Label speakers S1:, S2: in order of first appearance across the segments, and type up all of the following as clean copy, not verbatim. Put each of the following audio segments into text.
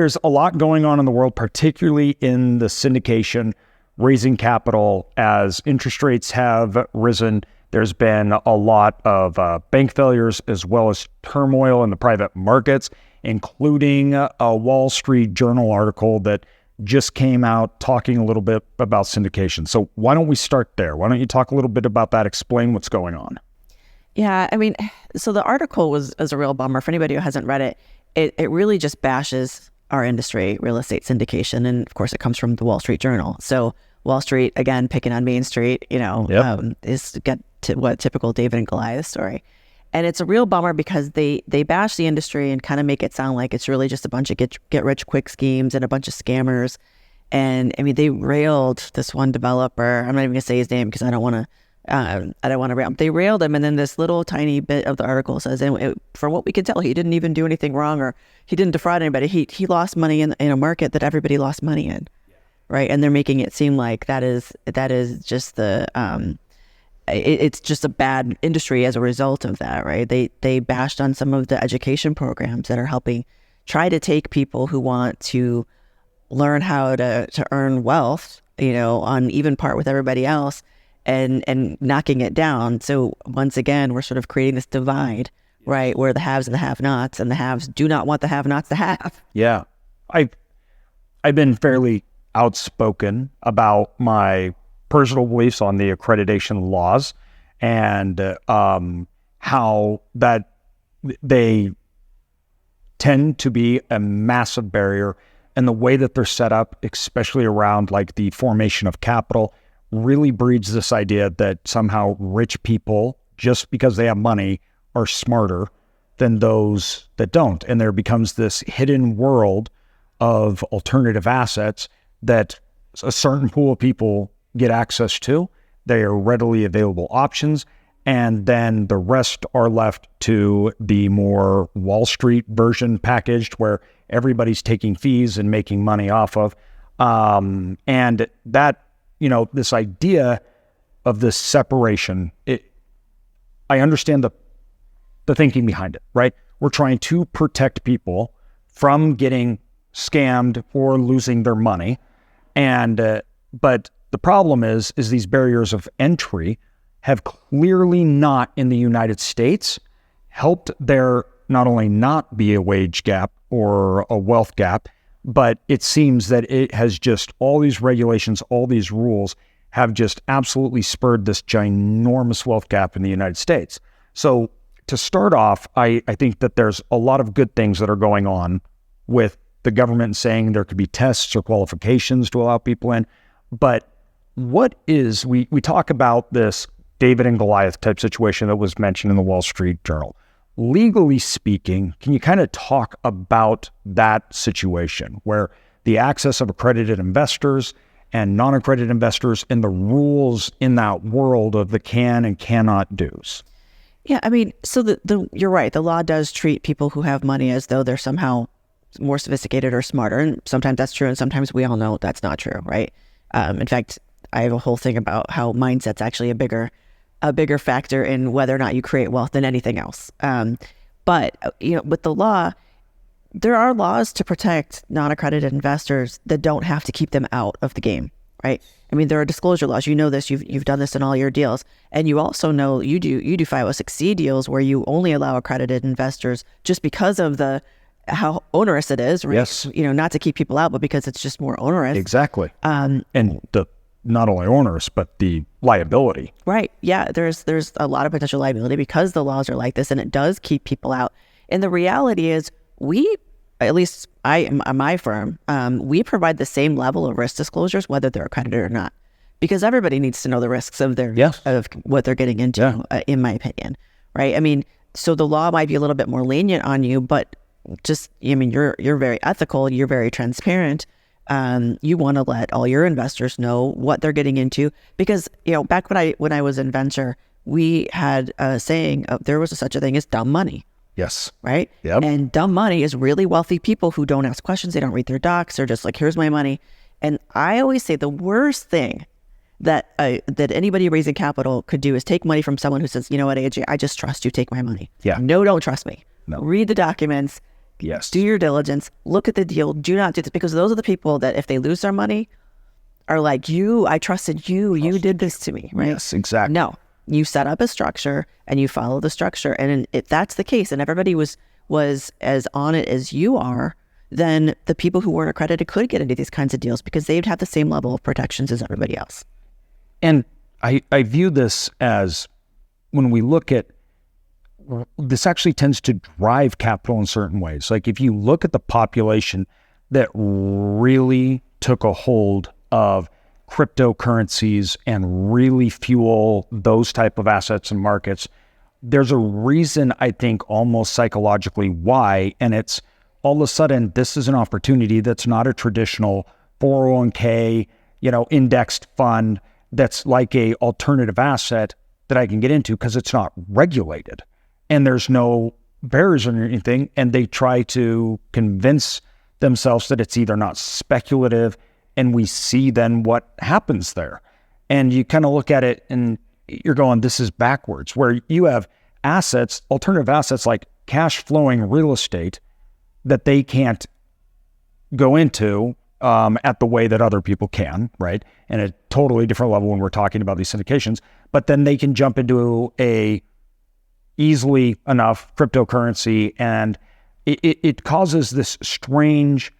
S1: There's a lot going on in the world, particularly in the syndication, raising capital as interest rates have risen. There's been a lot of bank failures as well as turmoil in the private markets, including a Wall Street Journal article that just came out talking a little bit about syndication. So why don't we start there? Why don't you talk a little bit about that, explain what's going on?
S2: Yeah, I mean, so the article was a real bummer. For anybody who hasn't read it, it really just bashes our industry, real estate syndication. And of course, it comes from the Wall Street Journal. So Wall Street, again, picking on Main Street, is got what typical David and Goliath story. And it's a real bummer because they bash the industry and kind of make it sound like it's really just a bunch of get rich quick schemes and a bunch of scammers. And I mean, they railed this one developer. I'm not even gonna say his name because I don't want to rail him. They railed him, and then this little tiny bit of the article says, and from what we can tell, he didn't even do anything wrong, or he didn't defraud anybody. He lost money in a market that everybody lost money in, right? And they're making it seem like that is just the it's just a bad industry as a result of that, right? They bashed on some of the education programs that are helping try to take people who want to learn how to earn wealth, on even par with everybody else, and knocking it down. So once again, we're sort of creating this divide, right, where the haves and the have-nots, and the haves do not want the have-nots to have.
S1: Yeah, I've been fairly outspoken about my personal beliefs on the accreditation laws and how that they tend to be a massive barrier, and the way that they're set up, especially around like the formation of capital, really breeds this idea that somehow rich people, just because they have money, are smarter than those that don't. And there becomes this hidden world of alternative assets that a certain pool of people get access to. They are readily available options. And then the rest are left to the more Wall Street version packaged, where everybody's taking fees and making money off of. And that, this idea of this separation, I understand the thinking behind it, right? We're trying to protect people from getting scammed or losing their money. And, but the problem is these barriers of entry have clearly not, in the United States, helped there not only not be a wage gap or a wealth gap, but it seems that it has just, all these regulations, all these rules have just absolutely spurred this ginormous wealth gap in the United States. So to start off, I think that there's a lot of good things that are going on with the government saying there could be tests or qualifications to allow people in. But what is, we talk about this David and Goliath type situation that was mentioned in the Wall Street Journal. Legally speaking, can you kind of talk about that situation where the access of accredited investors and non-accredited investors and the rules in that world of the can and cannot do's?
S2: Yeah, I mean, so you're right. The law does treat people who have money as though they're somehow more sophisticated or smarter. And sometimes that's true. And sometimes we all know that's not true, right? In fact, I have a whole thing about how mindset's actually a bigger factor in whether or not you create wealth than anything else. But with the law, there are laws to protect non-accredited investors that don't have to keep them out of the game, right? I mean, there are disclosure laws. You know this. You've done this in all your deals, and you also know you do 506C deals where you only allow accredited investors just because of how onerous it is, right?
S1: Yes.
S2: Not to keep people out, but because it's just more onerous.
S1: Exactly. And the not only onerous, but the liability.
S2: Right. Yeah. There's a lot of potential liability because the laws are like this, and it does keep people out. And the reality is at least my firm, we provide the same level of risk disclosures, whether they're accredited or not, because everybody needs to know the risks of of what they're getting into, in my opinion. Right. I mean, so the law might be a little bit more lenient on you, but you're very ethical. You're very transparent. You want to let all your investors know what they're getting into, because back when I was in venture, we had a saying there was such a thing as dumb money.
S1: Yes.
S2: Right.
S1: Yep.
S2: And dumb money is really wealthy people who don't ask questions. They don't read their docs. They're just like, here's my money. And I always say the worst thing that anybody raising capital could do is take money from someone who says, you know what, AJ, I just trust you. Take my money.
S1: Yeah.
S2: No, don't trust me.
S1: No.
S2: Read the documents.
S1: Yes.
S2: Do your diligence. Look at the deal. Do not do this, because those are the people that if they lose their money are like, I trusted you. You did this to me, right?
S1: Yes, exactly.
S2: No, you set up a structure and you follow the structure. And if that's the case and everybody was as on it as you are, then the people who weren't accredited could get into these kinds of deals because they'd have the same level of protections as everybody else.
S1: And I view this as, when we look at, this actually tends to drive capital in certain ways. Like if you look at the population that really took a hold of cryptocurrencies and really fuel those type of assets and markets, there's a reason, I think, almost psychologically why, and it's all of a sudden this is an opportunity that's not a traditional 401k, indexed fund that's like a alternative asset that I can get into because it's not regulated and there's no barriers or anything, and they try to convince themselves that it's either not speculative, and we see then what happens there. And you kind of look at it and you're going, this is backwards, where you have assets, alternative assets like cash flowing real estate that they can't go into at the way that other people can, right? And a totally different level when we're talking about these syndications, but then they can jump into a easily enough cryptocurrency, and it causes this strange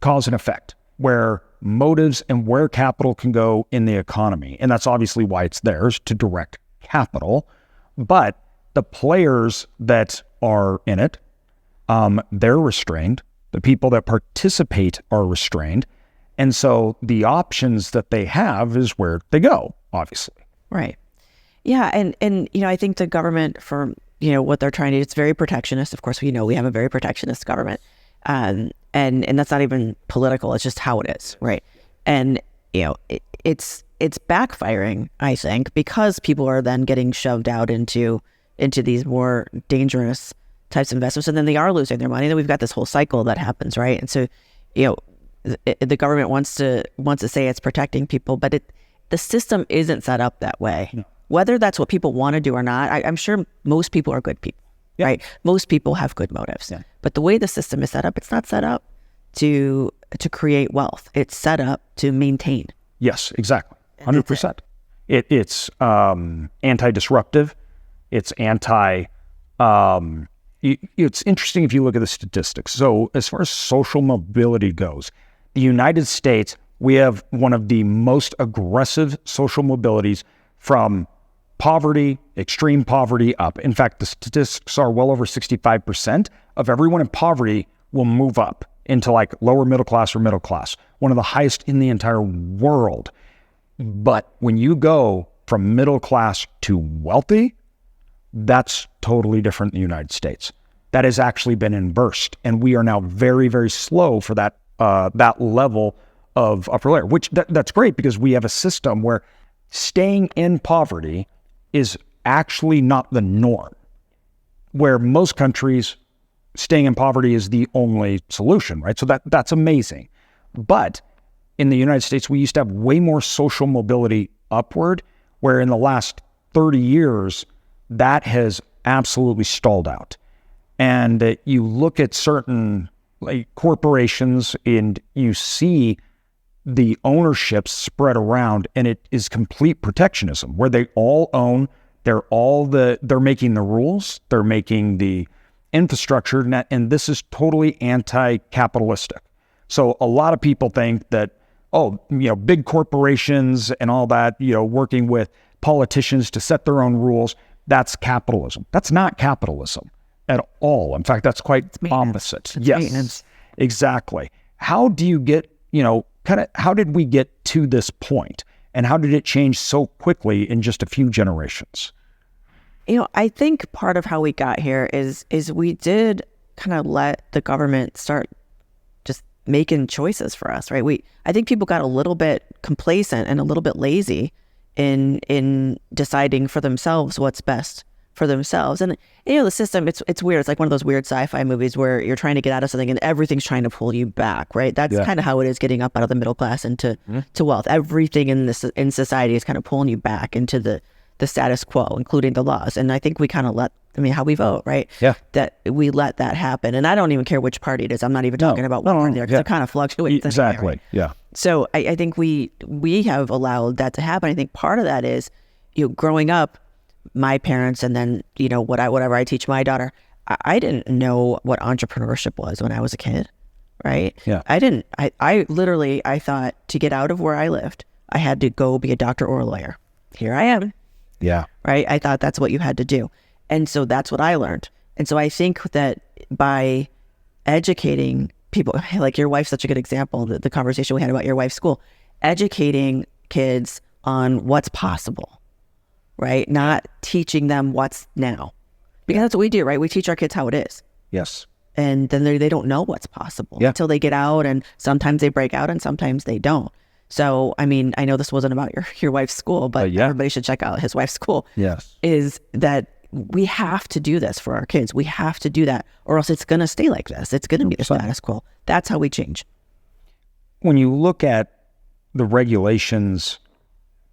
S1: cause and effect where motives and where capital can go in the economy. And that's obviously why it's theirs, to direct capital. But the players that are in it, they're restrained. The people that participate are restrained. And so the options that they have is where they go, obviously.
S2: Right. Yeah. And I think the government, for, what they're trying to do, it's very protectionist. Of course, we have a very protectionist government. And that's not even political. It's just how it is. Right. And, it's backfiring, I think, because people are then getting shoved out into these more dangerous types of investments, and then they are losing their money. Then we've got this whole cycle that happens, right? And so, the government wants to say it's protecting people, but the system isn't set up that way. No. Whether that's what people want to do or not, I'm sure most people are good people, right? Most people have good motives, but the way the system is set up, it's not set up to create wealth. It's set up to maintain.
S1: Yes, exactly, 100%. It's anti-disruptive. It's it's interesting if you look at the statistics. So as far as social mobility goes, the United States, we have one of the most aggressive social mobilities from poverty, extreme poverty up. In fact, the statistics are well over 65% of everyone in poverty will move up into like lower middle class or middle class, one of the highest in the entire world. But when you go from middle class to wealthy, that's totally different in the United States. That has actually been inversed, and we are now very, very slow for that level of upper layer, which that's great because we have a system where staying in poverty is actually not the norm, where most countries staying in poverty is the only solution, right? So that's amazing. But in the United States, we used to have way more social mobility upward, where in the last 30 years, that has absolutely stalled out. And you look at certain corporations and you see the ownership spread around, and it is complete protectionism where they all own, they're making the rules, they're making the infrastructure, and this is totally anti-capitalistic. So a lot of people think that, big corporations and all that, working with politicians to set their own rules, that's capitalism. That's not capitalism at all. In fact, that's quite opposite. Yes, maintenance. Exactly. How do you get, how did we get to this point, and how did it change so quickly in just a few generations?
S2: I think part of how we got here is we did kind of let the government start just making choices for us, right? I think people got a little bit complacent and a little bit lazy in deciding for themselves what's best for themselves. And the system, it's weird. It's like one of those weird sci-fi movies where you're trying to get out of something and everything's trying to pull you back, right? That's kind of how it is getting up out of the middle class into to wealth. Everything in society is kind of pulling you back into the status quo, including the laws. And I think we kind of let how we vote, right?
S1: Yeah.
S2: That we let that happen. And I don't even care which party it is. I'm not even talking about one party there, because it kind of fluctuates.
S1: Exactly.
S2: Right?
S1: Yeah.
S2: So I think we have allowed that to happen. I think part of that is, growing up, my parents, and then, whatever I teach my daughter, I didn't know what entrepreneurship was when I was a kid, right?
S1: Yeah.
S2: I literally thought to get out of where I lived, I had to go be a doctor or a lawyer. Here I am.
S1: Yeah.
S2: Right? I thought that's what you had to do. And so that's what I learned. And so I think that by educating people, like your wife's such a good example, the conversation we had about your wife's school, educating kids on what's possible, right? Not teaching them what's now. Because that's what we do, right? We teach our kids how it is.
S1: Yes.
S2: And then they don't know what's possible until they get out, and sometimes they break out and sometimes they don't. So, I know this wasn't about your wife's school, but everybody should check out his wife's school.
S1: Yes.
S2: Is that we have to do this for our kids. We have to do that, or else it's going to stay like this. It's going to be the status quo. That's how we change.
S1: When you look at the regulations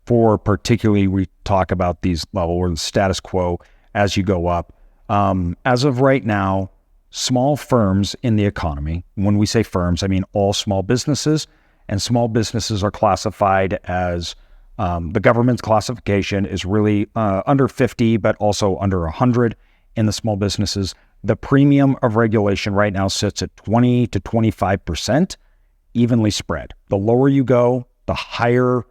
S1: for, particularly, we talk about these level or the status quo as you go up. As of right now, small firms in the economy, when we say firms, I mean all small businesses, and small businesses are classified as, the government's classification is really under 50, but also under 100 in the small businesses. The premium of regulation right now sits at 20 to 25%, evenly spread. The lower you go, the higher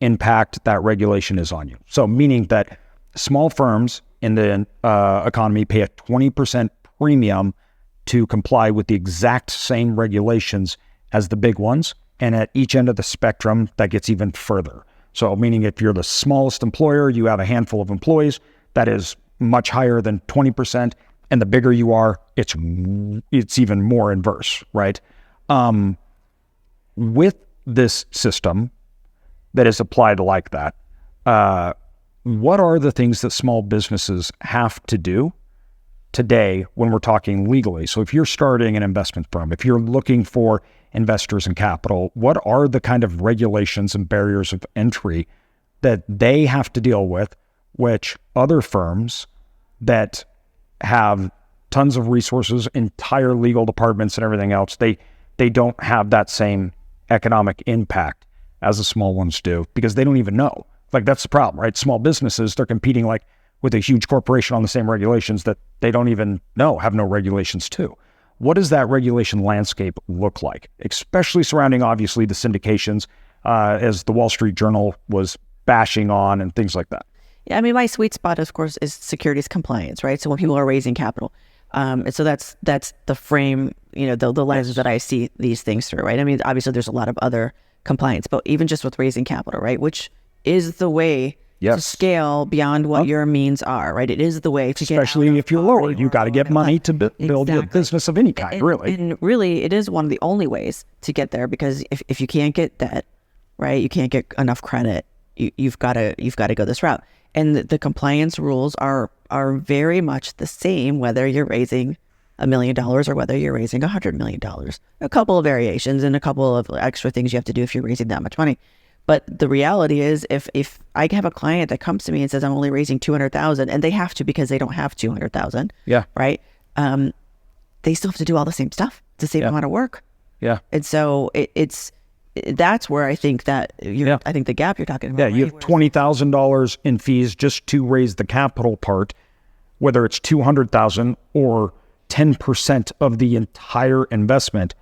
S1: impact that regulation is on you. So meaning that small firms in the economy pay a 20% premium to comply with the exact same regulations as the big ones. And at each end of the spectrum, that gets even further. So meaning if you're the smallest employer, you have a handful of employees, that is much higher than 20%. And the bigger you are, it's even more inverse, right? With this system that is applied like that, what are the things that small businesses have to do today when we're talking legally? So if you're starting an investment firm, if you're looking for investors and capital, what are the kind of regulations and barriers of entry that they have to deal with, which other firms that have tons of resources, entire legal departments and everything else, they don't have that same economic impact as the small ones do, because they don't even know. Like, that's the problem, right? Small businesses, they're competing like with a huge corporation on the same regulations that they don't even know, have no regulations too. What does that regulation landscape look like, especially surrounding, obviously, the syndications, as the Wall Street Journal was bashing on and things like that?
S2: Yeah, my sweet spot, of course, is securities compliance, right? So when people are raising capital, and so that's the frame, the lens that I see these things through, right? Obviously, there's a lot of other compliance, but even just with raising capital, right, which is the way to scale beyond what your means are, right? It is the way to
S1: especially if you're lower, you got to get money to build a business of any kind, really.
S2: And really, it is one of the only ways to get there, because if you can't get debt, right, you can't get enough credit, you've got to go this route. And the compliance rules are very much the same, whether you're raising $1 million or whether you're raising $100 million. A couple of variations and a couple of extra things you have to do if you're raising that much money. But the reality is, if I have a client that comes to me and says, I'm only raising $200,000, and they have to because they don't have $200,000, right? They still have to do all the same stuff. It's the same amount of work.
S1: Yeah.
S2: And so that's where I think that I think the gap you're talking about.
S1: Yeah, you have $20,000 in fees just to raise the capital part, whether it's $200,000 or 10% of the entire investment,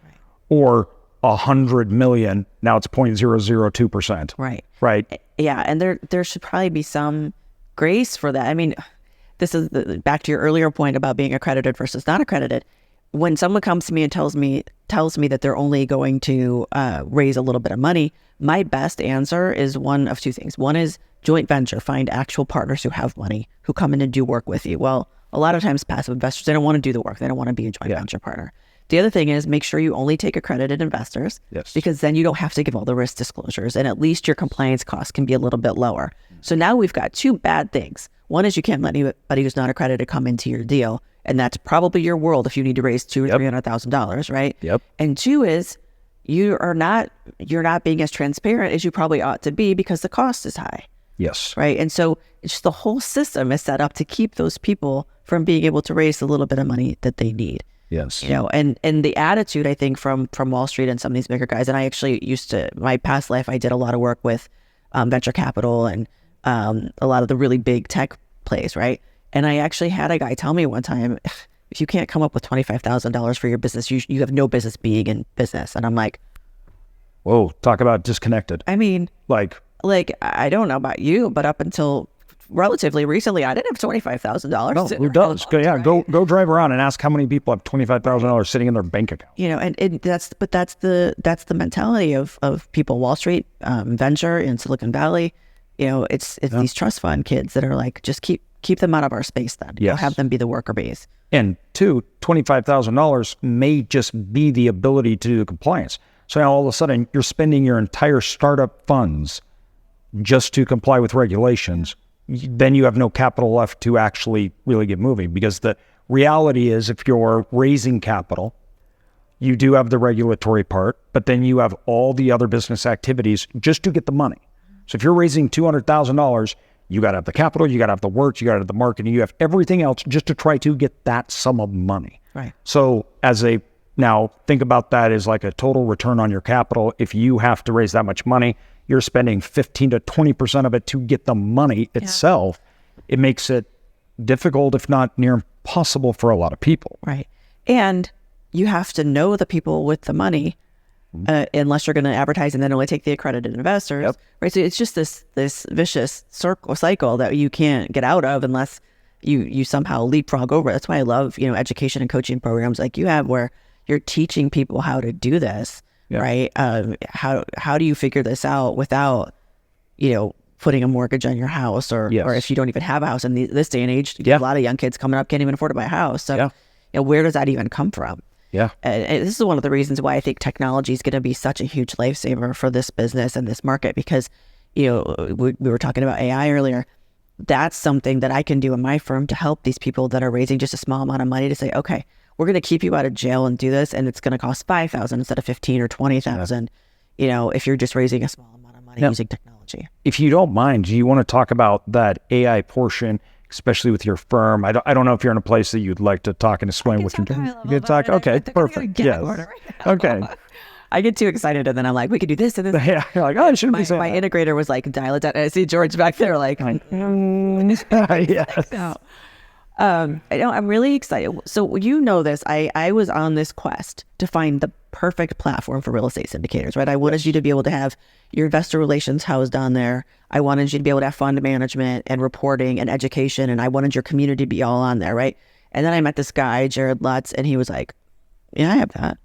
S1: or $100 million. Now it's 0.002%. Right.
S2: Yeah, and there should probably be some grace for that. This is back to your earlier point about being accredited versus not accredited. When someone comes to me and tells me that they're only going to raise a little bit of money, my best answer is one of two things. One is joint venture. Find actual partners who have money, who come in and do work with you. Well, a lot of times passive investors, they don't want to do the work. They don't want to be a joint venture partner. The other thing is, make sure you only take accredited investors, because then you don't have to give all the risk disclosures, and at least your compliance costs can be a little bit lower. So now we've got two bad things. One is you can't let anybody who's not accredited come into your deal, and that's probably your world if you need to raise $200,000 or $300,000, right? And two is you're not being as transparent as you probably ought to be, because the cost is high.
S1: Yes.
S2: Right. And so it's just the whole system is set up to keep those people from being able to raise the little bit of money that they need.
S1: Yes.
S2: And the attitude, I think, from Wall Street and some of these bigger guys, and I actually my past life, I did a lot of work with venture capital and a lot of the really big tech plays, right? And I actually had a guy tell me one time, if you can't come up with $25,000 for your business, you have no business being in business. And I'm like,
S1: whoa, talk about disconnected.
S2: I mean,
S1: like
S2: I don't know about you, but up until relatively recently, I didn't have $25,000.
S1: No, who does? Go drive around and ask how many people have $25,000 sitting in their bank account.
S2: And that's the mentality of people, Wall Street, venture in Silicon Valley. It's these trust fund kids that are like, just keep them out of our space. Then have them be the worker bees. And
S1: two, $25,000 may just be the ability to do the compliance. So now all of a sudden you're spending your entire startup funds just to comply with regulations. Then you have no capital left to actually really get moving, because the reality is, if you're raising capital, you do have the regulatory part, but then you have all the other business activities just to get the money. So if you're raising $200,000, you got to have the capital, you got to have the work, you got to have the marketing, you have everything else just to try to get that sum of money.
S2: Right.
S1: So now think about that as like a total return on your capital. If you have to raise that much money, you're spending 15 to 20% of it to get the money itself. It makes it difficult, if not near impossible, for a lot of people.
S2: Right. And you have to know the people with the money, unless you're going to advertise and then only take the accredited investors.
S1: Yep.
S2: Right. So it's just this vicious cycle that you can't get out of unless you somehow leapfrog over. That's why I love, education and coaching programs like you have, where you're teaching people how to do this. Yeah. Right. How do you figure this out without, putting a mortgage on your house, or if you don't even have a house in this day and age, a lot of young kids coming up can't even afford to buy a house. So, where does that even come from?
S1: Yeah.
S2: And this is one of the reasons why I think technology is going to be such a huge lifesaver for this business and this market, because, we were talking about AI earlier. That's something that I can do in my firm to help these people that are raising just a small amount of money to say, okay, we're going to keep you out of jail and do this, and it's going to cost $5,000 instead of $15,000 or $20,000. If you're just raising a small amount of money using technology.
S1: If you don't mind, do you want to talk about that AI portion, especially with your firm? I don't know if you're in a place that you'd like to talk and explain what you're doing. You can talk. Okay, perfect. Yes. Okay.
S2: I get too excited, and then I'm like, we could do this and this.
S1: Yeah, you're like, oh, I shouldn't be saying
S2: my
S1: that.
S2: integrator was like, dial it down. And I see George back there like,
S1: yes.
S2: No. I'm really excited. So this, I was on this quest to find the perfect platform for real estate syndicators, right? I wanted you to be able to have your investor relations housed on there. I wanted you to be able to have fund management and reporting and education. And I wanted your community to be all on there, right? And then I met this guy, Jared Lutz, and he was like, yeah, I have that.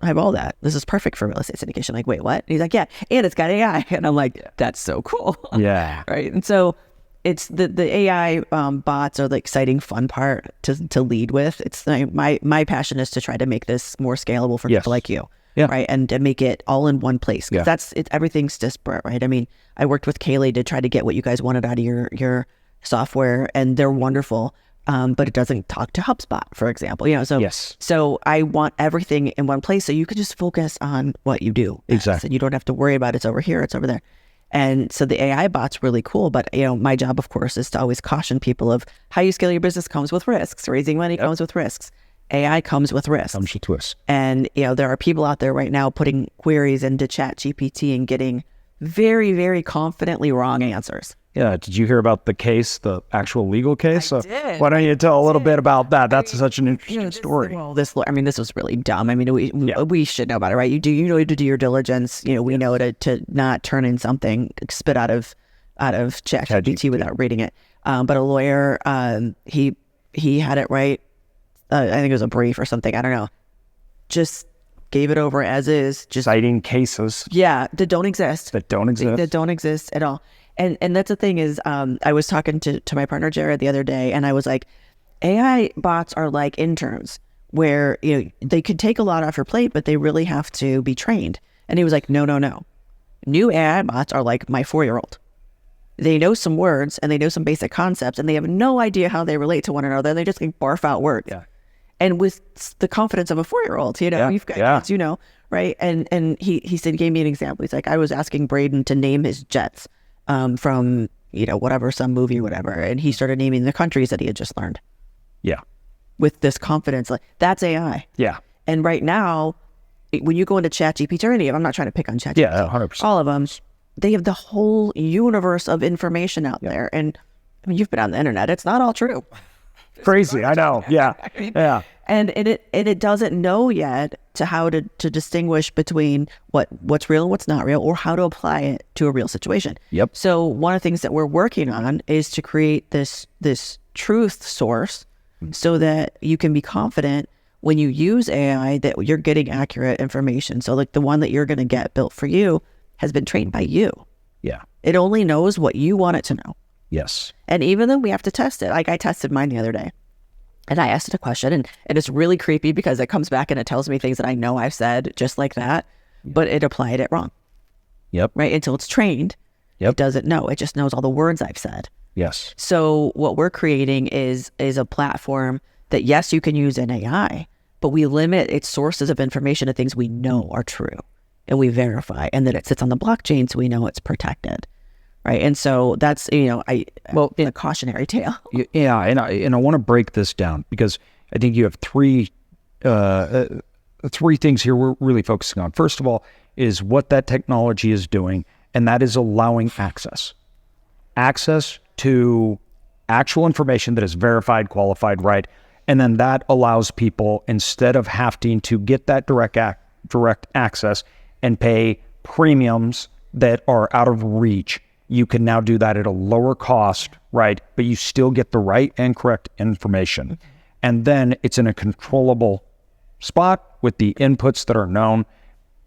S2: I have all that. This is perfect for real estate syndication. I'm like, wait, what? And he's like, yeah, and it's got AI. And I'm like, that's so cool.
S1: Yeah.
S2: Right. And so it's the AI bots are the exciting, fun part to lead with. It's my passion is to try to make this more scalable for people like you. Yeah. Right. And to make it all in one place. Because everything's disparate, right? I mean, I worked with Kaylee to try to get what you guys wanted out of your software, and they're wonderful. But it doesn't talk to HubSpot, for example. So I want everything in one place so you can just focus on what you do.
S1: Exactly.
S2: And you don't have to worry about it's over here, it's over there. And so the AI bot's really cool, but my job, of course, is to always caution people of how you scale your business comes with risks. Raising money comes with risks. AI comes with risks.
S1: Comes with twists.
S2: And there are people out there right now putting queries into ChatGPT and getting very, very confidently wrong answers.
S1: Yeah. Did you hear about the case, the actual legal case?
S2: I did.
S1: Why don't you tell a little bit about that? That's such an interesting story.
S2: This was really dumb. I mean, we should know about it, right? You to do your diligence. We know to not turn in something spit out of ChatGPT without reading it. But a lawyer, he had it right. I think it was a brief or something. I don't know. Just gave it over as is. Just
S1: citing cases.
S2: Yeah, that don't exist.
S1: That don't exist
S2: at all. And that's the thing is, I was talking to my partner, Jared, the other day, and I was like, AI bots are like interns where, they could take a lot off your plate, but they really have to be trained. And he was like, no. New AI bots are like my 4-year-old. They know some words and they know some basic concepts and they have no idea how they relate to one another. They just barf out words. Yeah. And with the confidence of a 4-year-old, you've got kids, right? And he said, he gave me an example. He's like, I was asking Braden to name his jets from whatever, some movie, whatever. And he started naming the countries that he had just learned
S1: Yeah.
S2: with this confidence. Like, that's AI.
S1: Yeah.
S2: And right now, when you go into ChatGPT or any of them, I'm not trying to pick on ChatGPT.
S1: Yeah. 100%.
S2: All of them, they have the whole universe of information out there. And I mean, you've been on the internet. It's not all true.
S1: Crazy. I know. Yeah. Yeah.
S2: And it doesn't know yet how to distinguish between what's real and what's not real, or how to apply it to a real situation.
S1: Yep.
S2: So one of the things that we're working on is to create this truth source so that you can be confident when you use AI that you're getting accurate information. So like the one that you're going to get built for you has been trained by you.
S1: Yeah.
S2: It only knows what you want it to know.
S1: Yes.
S2: And even though we have to test it, like I tested mine the other day. And I asked it a question, and it's really creepy because it comes back and it tells me things that I know I've said just like that, but it applied it wrong.
S1: Yep.
S2: Right? Until it's trained,
S1: Yep.
S2: it doesn't know. It just knows all the words I've said.
S1: Yes.
S2: So what we're creating is a platform that, yes, you can use in AI, but we limit its sources of information to things we know are true, and we verify, and that it sits on the blockchain so we know it's protected. Right. And so that's, a cautionary tale.
S1: Yeah. And I want to break this down because I think you have three things here we're really focusing on. First of all, is what that technology is doing, and that is allowing access to actual information that is verified, qualified, right? And then that allows people, instead of having to get that direct access and pay premiums that are out of reach, you can now do that at a lower cost, right? But you still get the right and correct information. And then it's in a controllable spot with the inputs that are known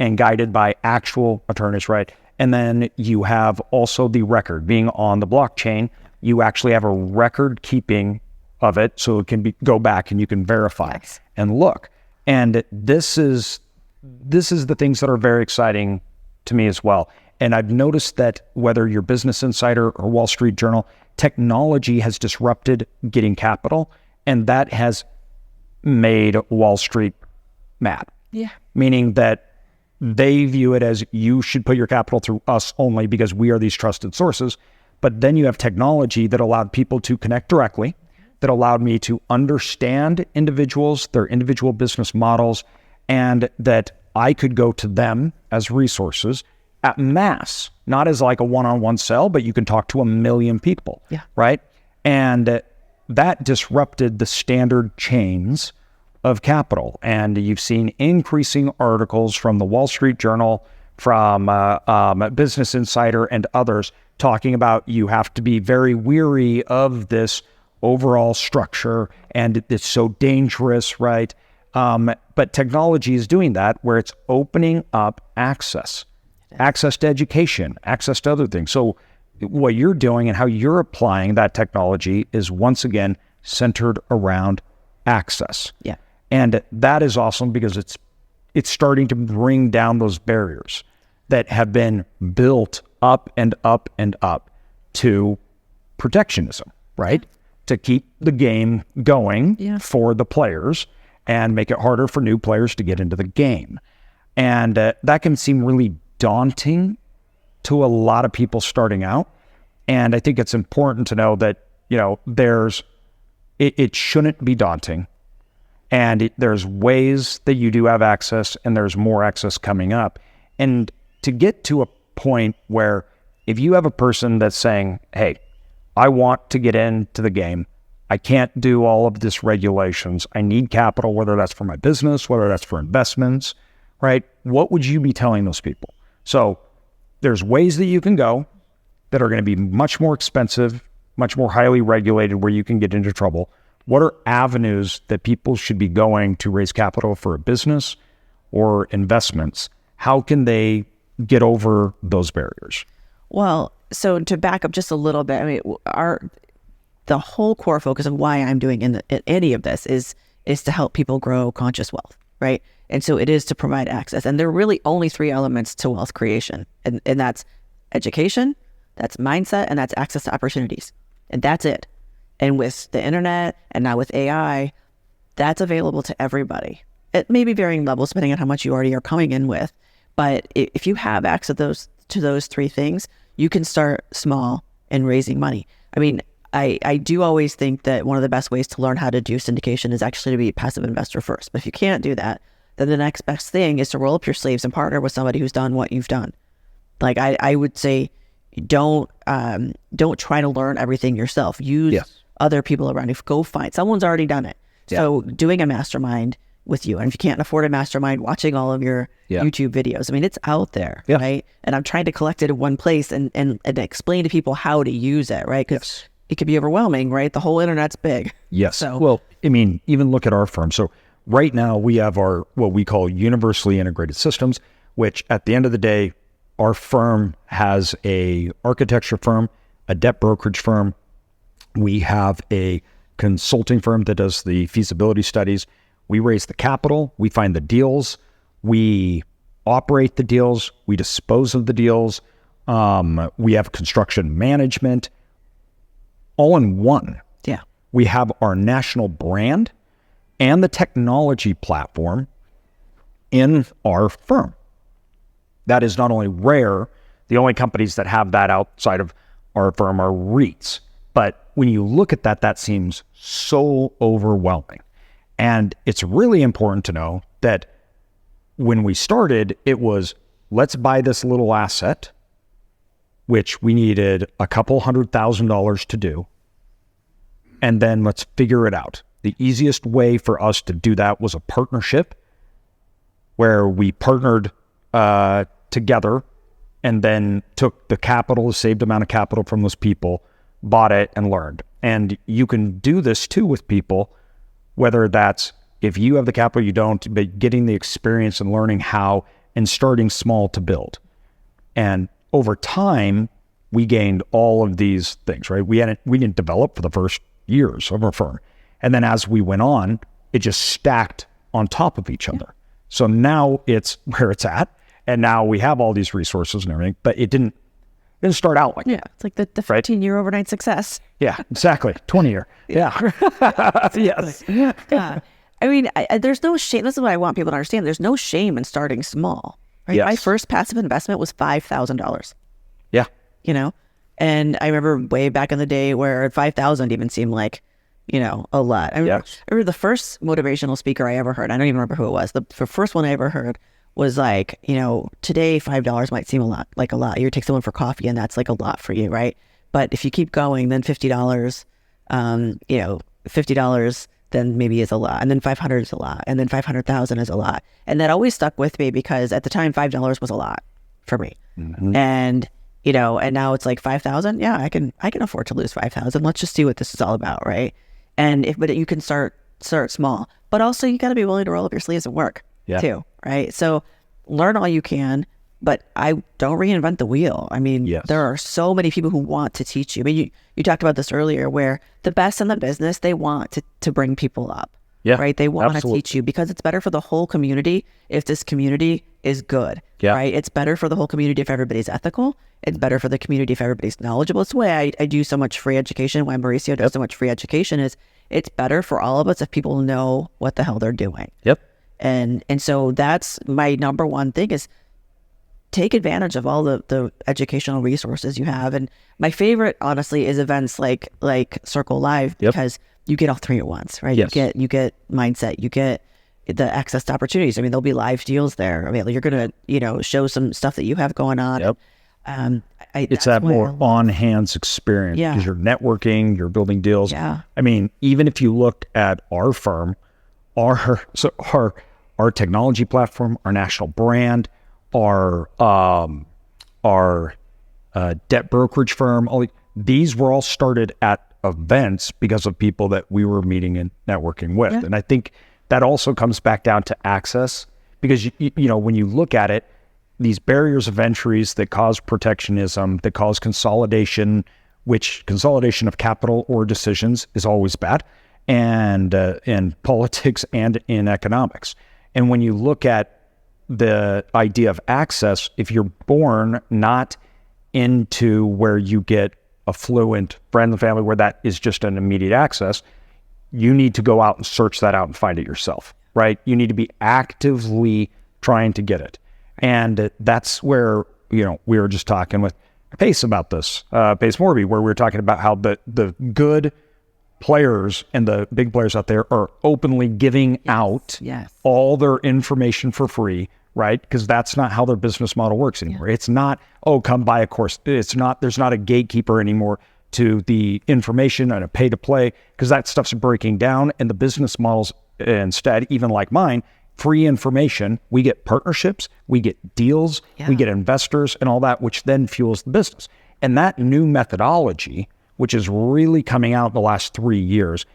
S1: and guided by actual attorneys, right? And then you have also the record being on the blockchain. You actually have a record keeping of it, so it can go back and you can verify and look. And this is the things that are very exciting to me as well. And I've noticed that whether you're Business Insider or Wall Street Journal, technology has disrupted getting capital, and that has made Wall Street mad.
S2: Yeah.
S1: Meaning that they view it as you should put your capital through us only because we are these trusted sources. But then you have technology that allowed people to connect directly, that allowed me to understand individuals, their individual business models, and that I could go to them as resources at mass, not as like a one-on-one sell, but you can talk to 1 million people, right? And that disrupted the standard chains of capital. And you've seen increasing articles from the Wall Street Journal, from Business Insider and others talking about you have to be very weary of this overall structure and it's so dangerous, right? But technology is doing that where it's opening up access to education, access to other things. So what you're doing and how you're applying that technology is once again centered around access.
S2: Yeah.
S1: And that is awesome because it's starting to bring down those barriers that have been built up and up and up to protectionism, right? To keep the game going for the players and make it harder for new players to get into the game. And that can seem really daunting to a lot of people starting out. And I think it's important to know that, it shouldn't be daunting. And there's ways that you do have access, and there's more access coming up. And to get to a point where if you have a person that's saying, hey, I want to get into the game, I can't do all of this regulations, I need capital, whether that's for my business, whether that's for investments, right? What would you be telling those people? So there's ways that you can go that are going to be much more expensive, much more highly regulated, where you can get into trouble. What are avenues that people should be going to raise capital for a business or investments? How can they get over those barriers?
S2: Well, so to back up just a little bit, I mean, the whole core focus of why I'm doing any of this is to help people grow conscious wealth, right? And so it is to provide access. And there are really only 3 elements to wealth creation. And that's education, that's mindset, and that's access to opportunities. And that's it. And with the internet and now with AI, that's available to everybody. It may be varying levels depending on how much you already are coming in with. But if you have access to those 3 things, you can start small and raising money. I mean, I do always think that one of the best ways to learn how to do syndication is actually to be a passive investor first. But if you can't do that, then the next best thing is to roll up your sleeves and partner with somebody who's done what you've done. Like I would say, don't try to learn everything yourself. Use other people around you. Go find someone's already done it. So doing a mastermind with you, and if you can't afford a mastermind, watching all of your YouTube videos. I mean, it's out there, right? And I'm trying to collect it in one place and explain to people how to use it, right? Because it could be overwhelming, right? The whole internet's big.
S1: Yes. So, well, I mean, even look at our firm. So right now we have our, what we call universally integrated systems, which at the end of the day, our firm has a architecture firm, a debt brokerage firm. We have a consulting firm that does the feasibility studies. We raise the capital, we find the deals, we operate the deals, we dispose of the deals. We have construction management, all in one.
S2: Yeah.
S1: We have our national brand and the technology platform in our firm. That is not only rare, the only companies that have that outside of our firm are REITs. But when you look at that, that seems so overwhelming. And it's really important to know that when we started, it was, let's buy this little asset, which we needed a couple $100,000 to do, and then let's figure it out. The easiest way for us to do that was a partnership where we partnered together and then took the capital, the saved amount of capital from those people, bought it and learned. And you can do this too with people, whether that's if you have the capital, you don't, but getting the experience and learning how and starting small to build. And over time, we gained all of these things, right? We didn't develop for the first years of our firm. And then as we went on, it just stacked on top of each other. So now it's where it's at. And now we have all these resources and everything, but it didn't start out like that.
S2: It's like the 15-year overnight success.
S1: Yeah, exactly. 20-year. Yeah. Yes.
S2: Yeah. I mean, there's no shame. This is what I want people to understand. There's no shame in starting small. Right?
S1: Yes.
S2: My first passive investment was $5,000.
S1: Yeah.
S2: You know, and I remember way back in the day where 5,000 even seemed like, you know, a lot. I remember the first motivational speaker I ever heard. I don't even remember who it was. The first one I ever heard was like, you know, today $5 might seem a lot. You take someone for coffee and that's like a lot for you, right? But if you keep going, then $50, $50 then maybe is a lot, and then 500 is a lot, and then 500,000 is a lot, and that always stuck with me because at the time $5 was a lot for me, and you know, and now it's like 5,000. Yeah, I can afford to lose 5,000. Let's just see what this is all about, right? But you can start small, but also you got to be willing to roll up your sleeves and work too, right? So learn all you can, but I don't reinvent the wheel. I mean, there are so many people who want to teach you. I mean, you talked about this earlier, where the best in the business, they want to bring people up, right? They want to teach you because it's better for the whole community if this community is good, right? It's better for the whole community if everybody's ethical. It's better for the community if everybody's knowledgeable. It's the way I do so much free education, why Mauricio does so much free education, is it's better for all of us if people know what the hell they're doing. And so that's my number one thing, is take advantage of all the educational resources you have. And my favorite, honestly, is events like Circle Live, because you get all three at once, right? You get mindset, you get the access to opportunities. I mean, there'll be live deals there. I mean, you're going to, show some stuff that you have going on.
S1: It's that more on-hands experience because you're networking, you're building deals. I mean, even if you look at our firm, our technology platform, our national brand, our debt brokerage firm, these were all started at events because of people that we were meeting and networking with. And I think that also comes back down to access, because when you look at it, these barriers of entries that cause protectionism, that cause consolidation, which consolidation of capital or decisions is always bad, and in politics and in economics. And when you look at the idea of access, if you're born not into where you get affluent friend and family, where that is just an immediate access, you need to go out and search that out and find it yourself, right? You need to be actively trying to get it. And that's where, we were just talking with Pace about this, Pace Morby, where we were talking about how the good players and the big players out there are openly giving out all their information for free, right? Because that's not how their business model works anymore. It's not, oh, come buy a course. It's not, there's not a gatekeeper anymore to the information and a pay to play, because that stuff's breaking down, and the business models instead, even like mine, free information, we get partnerships, we get deals, we get investors and all that, which then fuels the business. And that new methodology, which is really coming out in the last 3 years.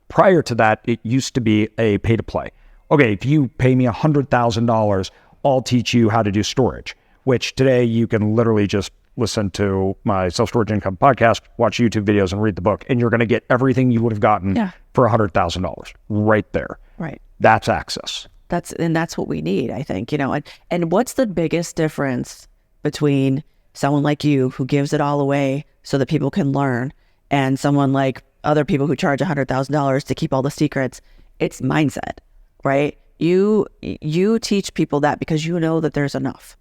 S1: Prior to that, it used to be a pay to play. Okay, if you pay me $100,000, I'll teach you how to do storage, which today you can literally just listen to my Self-Storage Income podcast, watch YouTube videos, and read the book, and you're going to get everything you would have gotten for $100,000 right there.
S2: Right.
S1: That's access.
S2: That's what we need, I think, and what's the biggest difference between someone like you who gives it all away so that people can learn, and someone like other people who charge $100,000 to keep all the secrets? It's mindset, right? You teach people that because you know that there's enough,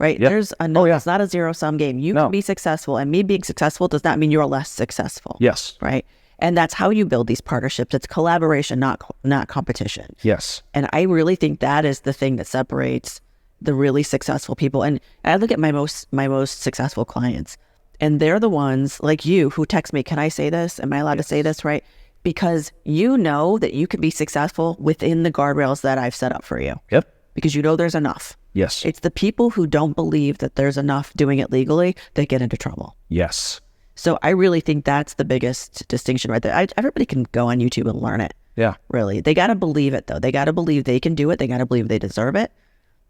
S2: right? Yep. There's enough. It's not a zero-sum game. You can be successful, and me being successful does not mean you're less successful.
S1: Yes.
S2: Right? And that's how you build these partnerships. It's collaboration, not competition.
S1: Yes.
S2: And I really think that is the thing that separates the really successful people. And I look at my most successful clients, and they're the ones like you who text me, can I say this? Am I allowed to say this, right? Because you know that you can be successful within the guardrails that I've set up for you.
S1: Yep.
S2: Because you know there's enough.
S1: Yes.
S2: It's the people who don't believe that there's enough doing it legally that get into trouble.
S1: Yes.
S2: So I really think that's the biggest distinction right there. Everybody can go on YouTube and learn it.
S1: Yeah.
S2: Really. They got to believe it, though. They got to believe they can do it. They got to believe they deserve it.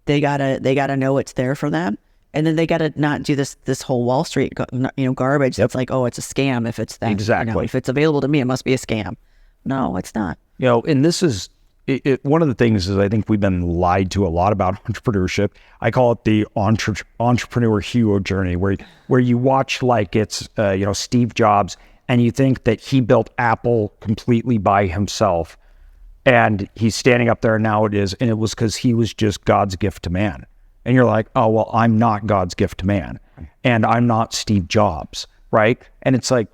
S2: They got to know it's there for them. And then they got to not do this whole Wall Street garbage. That's like, oh, it's a scam if it's that.
S1: Exactly.
S2: If it's available to me, it must be a scam. No, it's not.
S1: And this is one of the things is I think we've been lied to a lot about entrepreneurship. I call it the entrepreneur hero journey, where you watch like it's Steve Jobs, and you think that he built Apple completely by himself, and he's standing up there now and it was because he was just God's gift to man. And you're like, oh well, I'm not God's gift to man, and I'm not Steve Jobs, right? And it's like,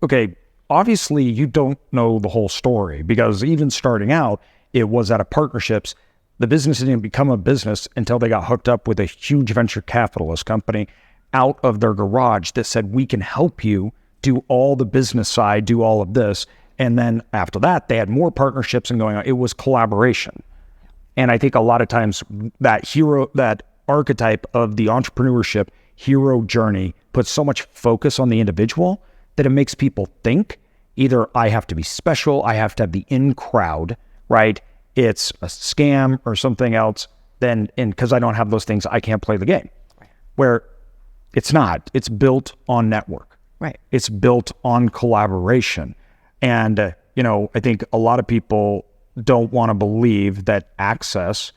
S1: okay, obviously you don't know the whole story, because even starting out, it was out of partnerships. The business didn't become a business until they got hooked up with a huge venture capitalist company out of their garage that said, we can help you do all the business side, do all of this. And then after that, they had more partnerships and going on. It was collaboration. And I think a lot of times that archetype of the entrepreneurship hero journey puts so much focus on the individual that it makes people think either I have to be special, I have to have the in crowd, right? It's a scam or something else, then, and because I don't have those things, I can't play the game. Right. Where it's not. It's built on network.
S2: Right.
S1: It's built on collaboration. And, I think a lot of people don't want to believe that access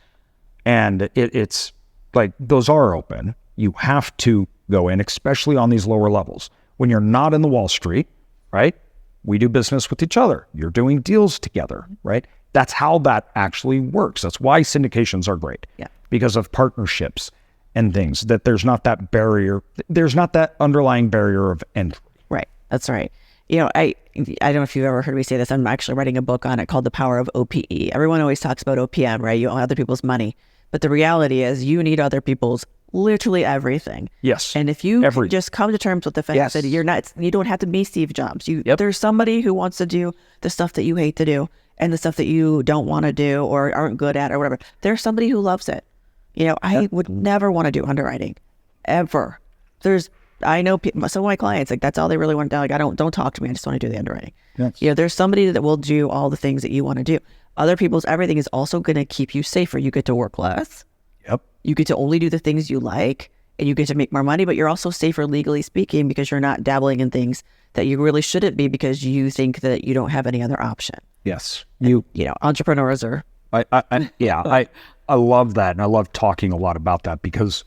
S1: and it's like those are open. You have to go in, especially on these lower levels. When you're not in the Wall Street, right? We do business with each other. You're doing deals together, right? That's how that actually works. That's why syndications are great. Yeah. Because of partnerships and things, that there's not that barrier. There's not that underlying barrier of entry.
S2: Right. That's right. I don't know if you've ever heard me say this. I'm actually writing a book on it called The Power of OPE. Everyone always talks about OPM, right? You own other people's money. But the reality is you need other people's literally everything.
S1: Yes.
S2: And if you just come to terms with the fact that you don't have to be Steve Jobs. There's somebody who wants to do the stuff that you hate to do and the stuff that you don't want to do or aren't good at or whatever. There's somebody who loves it. I would never want to do underwriting ever. I know some of my clients, like that's all they really want to do. Like, don't talk to me. I just want to do the underwriting. Yes. There's somebody that will do all the things that you want to do. Other people's everything is also going to keep you safer. You get to work less.
S1: Yep.
S2: You get to only do the things you like, and you get to make more money, but you're also safer legally speaking because you're not dabbling in things that you really shouldn't be because you think that you don't have any other option.
S1: Yes.
S2: Entrepreneurs are...
S1: I love that. And I love talking a lot about that because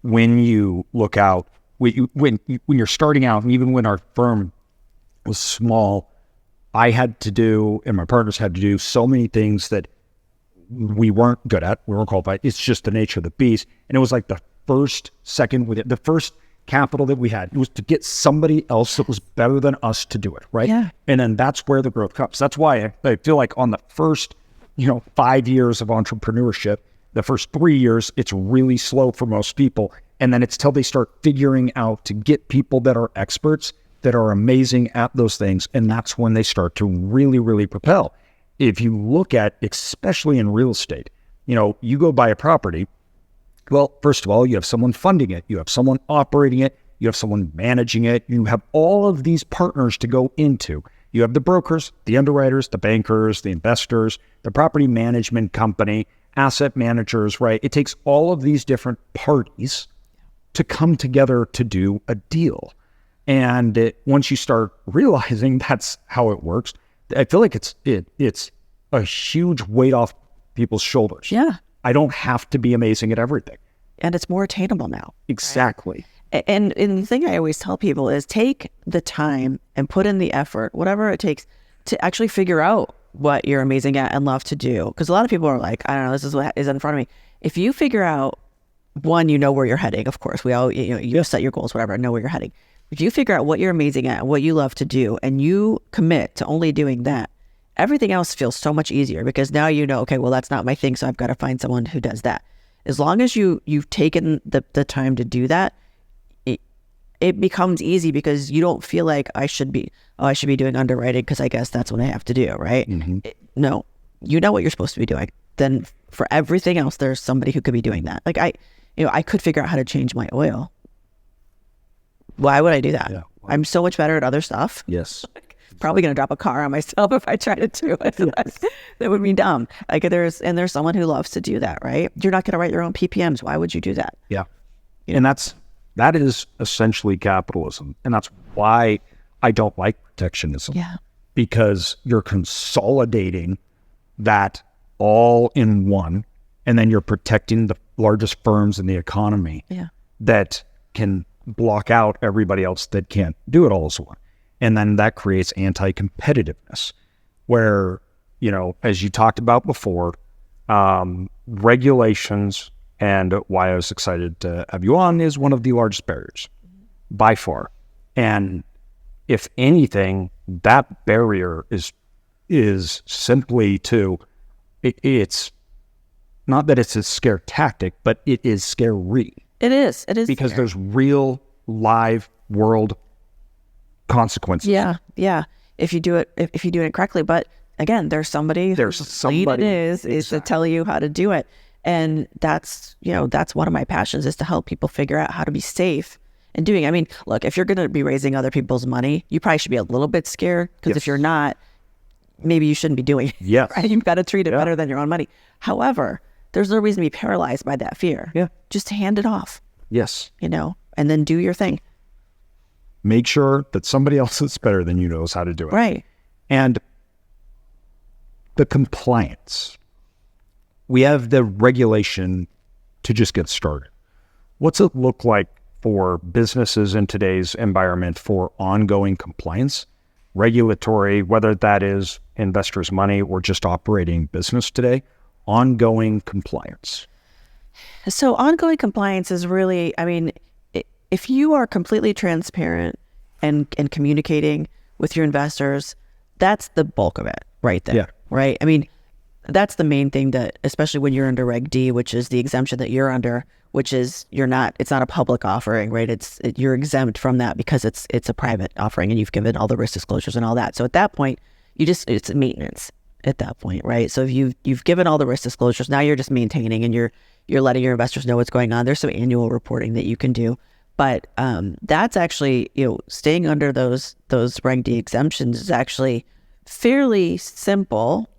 S1: when you look out, when you're starting out, and even when our firm was small, I had to do, and my partners had to do so many things that we weren't good at. We weren't qualified. It's just the nature of the beast. And it was like the first capital that we had. It was to get somebody else that was better than us to do it, right?
S2: Yeah.
S1: And then that's where the growth comes. That's why I feel like on the first, 5 years of entrepreneurship, the first 3 years, it's really slow for most people. And then it's till they start figuring out to get people that are experts, that are amazing at those things. And that's when they start to really, really propel. If you look at, especially in real estate, you go buy a property. Well, first of all, you have someone funding it. You have someone operating it. You have someone managing it. You have all of these partners to go into. You have the brokers, the underwriters, the bankers, the investors, the property management company, asset managers, right? It takes all of these different parties to come together to do a deal. And once you start realizing that's how it works, I feel like it's a huge weight off people's shoulders.
S2: Yeah.
S1: I don't have to be amazing at everything.
S2: And it's more attainable now.
S1: Exactly.
S2: Right? And the thing I always tell people is take the time and put in the effort, whatever it takes, to actually figure out what you're amazing at and love to do. Because a lot of people are like, I don't know, this is what is in front of me. If you figure out, one, you know where you're heading, of course. We all, you set your goals, whatever, know where you're heading. If you figure out what you're amazing at, what you love to do, and you commit to only doing that, everything else feels so much easier because now okay, well, that's not my thing, so I've got to find someone who does that. As long as you've taken the time to do that, it becomes easy because you don't feel like I should be doing underwriting because I guess that's what I have to do, right?
S1: Mm-hmm.
S2: No, you know what you're supposed to be doing. Then for everything else, there's somebody who could be doing that. Like I could figure out how to change my oil. Why would I do that?
S1: Yeah.
S2: I'm so much better at other stuff.
S1: Yes.
S2: Probably going to drop a car on myself if I try to do it. Yes. That would be dumb. Like there's someone who loves to do that, right? You're not going to write your own PPMs. Why would you do that?
S1: Yeah. And that is essentially capitalism. And that's why I don't like protectionism.
S2: Yeah.
S1: Because you're consolidating that all in one, and then you're protecting the largest firms in the economy that can block out everybody else that can't do it all as one. And then that creates anti-competitiveness where, as you talked about before, regulations, and why I was excited to have you on, is one of the largest barriers by far. And if anything, that barrier is simply it's not that it's a scare tactic, but it is scary.
S2: It is
S1: because
S2: scary.
S1: There's real live world consequences.
S2: Yeah. If you do it correctly, but again, there's somebody whose lead it is to tell you how to do it. And that's one of my passions, is to help people figure out how to be safe in doing it. I mean, look, if you're going to be raising other people's money, you probably should be a little bit scared, because if you're not, maybe you shouldn't be doing it.
S1: Yes.
S2: Right? You've got to treat it better than your own money. However, there's no reason to be paralyzed by that fear.
S1: Yeah.
S2: Just hand it off.
S1: Yes.
S2: And then do your thing.
S1: Make sure that somebody else that's better than you knows how to do it.
S2: Right.
S1: And the compliance. We have the regulation to just get started. What's it look like for businesses in today's environment for ongoing compliance, regulatory, whether that is investors' money or just operating business today, ongoing compliance?
S2: So ongoing compliance is really, if you are completely transparent and communicating with your investors, that's the bulk of it right there.
S1: Yeah.
S2: Right? That's the main thing, that especially when you're under Reg D, which is the exemption that you're under, which is it's not a public offering, right? You're exempt from that because it's a private offering and you've given all the risk disclosures and all that. So at that point, it's maintenance at that point, right? So if you've given all the risk disclosures, now you're just maintaining and you're letting your investors know what's going on. There's some annual reporting that you can do. But that's actually, staying under those Reg D exemptions is actually fairly simple.